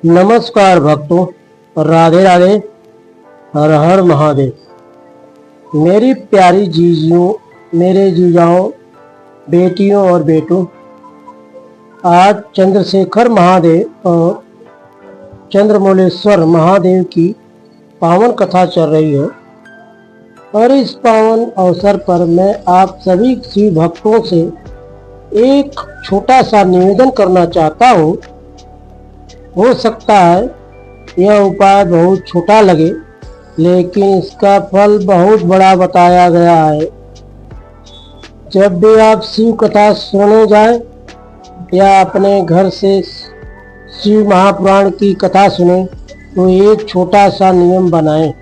नमस्कार भक्तों, राधे राधे, हर हर महादेव। मेरी प्यारी जीजियों, मेरे जीजाओं, बेटियों और बेटों, आज चंद्रशेखर महादेव और चंद्रमौलेश्वर महादेव की पावन कथा चल रही है और इस पावन अवसर पर मैं आप सभी शिव भक्तों से एक छोटा सा निवेदन करना चाहता हूँ। हो सकता है यह उपाय बहुत छोटा लगे, लेकिन इसका फल बहुत बड़ा बताया गया है। जब भी आप शिव कथा सुनने जाएं या अपने घर से शिव महापुराण की कथा सुने तो एक छोटा सा नियम बनाएं।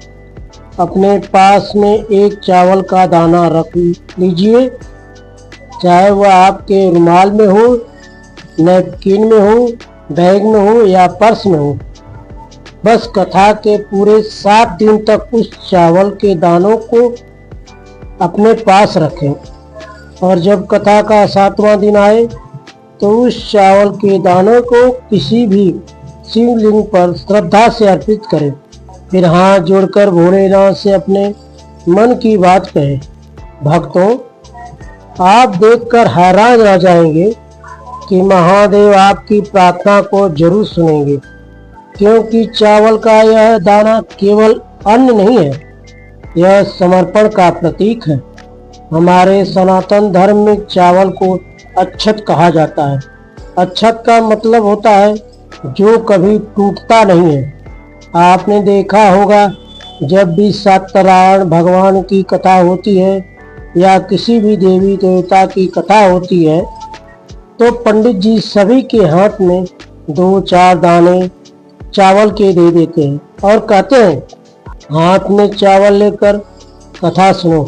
अपने पास में एक चावल का दाना रख लीजिए, चाहे वह आपके रुमाल में हो, नैपकिन में हो, बैग में हो या पर्स में हो। बस कथा के पूरे 7 दिन तक उस चावल के दानों को अपने पास रखें और जब कथा का 7वां दिन आए तो उस चावल के दानों को किसी भी शिवलिंग पर श्रद्धा से अर्पित करें। फिर हाथ जोड़कर भोलेनाथ से अपने मन की बात कहें। भक्तों, आप देखकर हैरान रह जाएंगे कि महादेव आपकी प्रार्थना को जरूर सुनेंगे, क्योंकि चावल का यह दाना केवल अन्न नहीं है, यह समर्पण का प्रतीक है। हमारे सनातन धर्म में चावल को अक्षत कहा जाता है। अक्षत का मतलब होता है जो कभी टूटता नहीं है। आपने देखा होगा, जब भी सत्यनारायण भगवान की कथा होती है या किसी भी देवी देवता की कथा होती है तो पंडित जी सभी के हाथ में 2-4 दाने चावल के दे देते हैं और कहते हैं, हाथ में चावल लेकर कथा सुनो।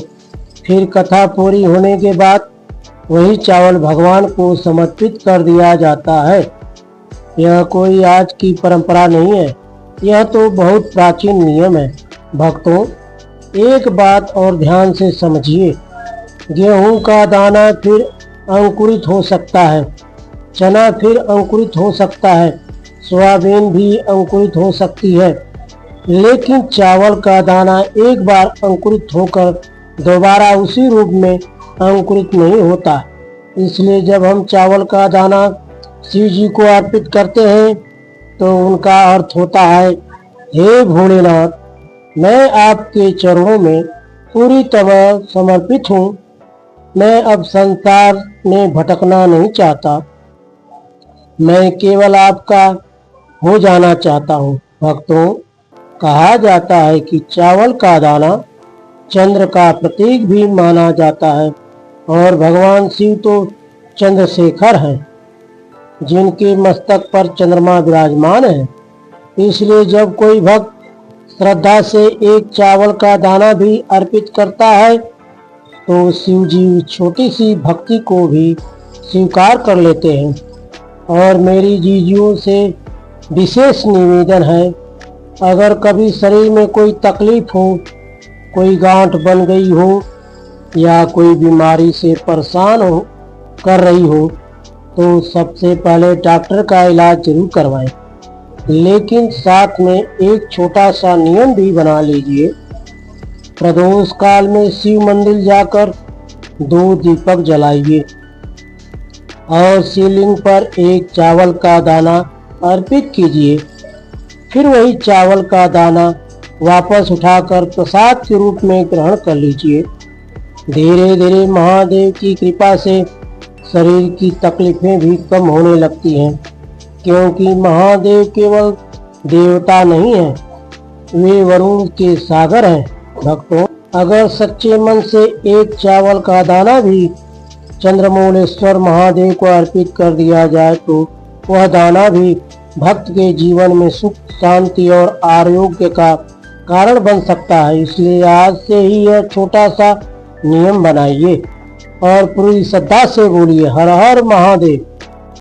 फिर कथा पूरी होने के बाद वही चावल भगवान को समर्पित कर दिया जाता है। यह कोई आज की परंपरा नहीं है, यह तो बहुत प्राचीन नियम है। भक्तों, एक बात और ध्यान से समझिए, गेहूं का दाना फिर अंकुरित हो सकता है, चना फिर अंकुरित हो सकता है, सोयाबीन भी अंकुरित हो सकती है, लेकिन चावल का दाना एक बार अंकुरित होकर दोबारा उसी रूप में अंकुरित नहीं होता। इसलिए जब हम चावल का दाना शिव जी को अर्पित करते हैं तो उनका अर्थ होता है, हे भोलेनाथ, मैं आपके चरणों में पूरी तरह समर्पित हूँ। मैं अब संसार में भटकना नहीं चाहता, मैं केवल आपका हो जाना चाहता हूँ। भक्तों, कहा जाता है कि चावल का दाना चंद्र का प्रतीक भी माना जाता है और भगवान शिव तो चंद्रशेखर है, जिनके मस्तक पर चंद्रमा विराजमान है। इसलिए जब कोई भक्त श्रद्धा से एक चावल का दाना भी अर्पित करता है तो शिव जी छोटी सी भक्ति को भी स्वीकार कर लेते हैं। और मेरी जीजियों से विशेष निवेदन है, अगर कभी शरीर में कोई तकलीफ हो, कोई गांठ बन गई हो या कोई बीमारी से परेशान हो कर रही हो तो सबसे पहले डॉक्टर का इलाज जरूर करवाएं, लेकिन साथ में एक छोटा सा नियम भी बना लीजिए। प्रदोष काल में शिव मंदिर जाकर 2 दीपक जलाइए और शिवलिंग पर एक चावल का दाना अर्पित कीजिए। फिर वही चावल का दाना वापस उठाकर प्रसाद के रूप में ग्रहण कर लीजिए। धीरे धीरे महादेव की कृपा से शरीर की तकलीफें भी कम होने लगती हैं, क्योंकि महादेव केवल देवता नहीं है, वे वरुण के सागर हैं। भक्तों, अगर सच्चे मन से एक चावल का दाना भी चंद्रमौलेश्वर महादेव को अर्पित कर दिया जाए तो वह दाना भी भक्त के जीवन में सुख, शांति और आरोग्य का कारण बन सकता है। इसलिए आज से ही यह छोटा सा नियम बनाइए और पूरी श्रद्धा से बोलिए, हर हर महादेव।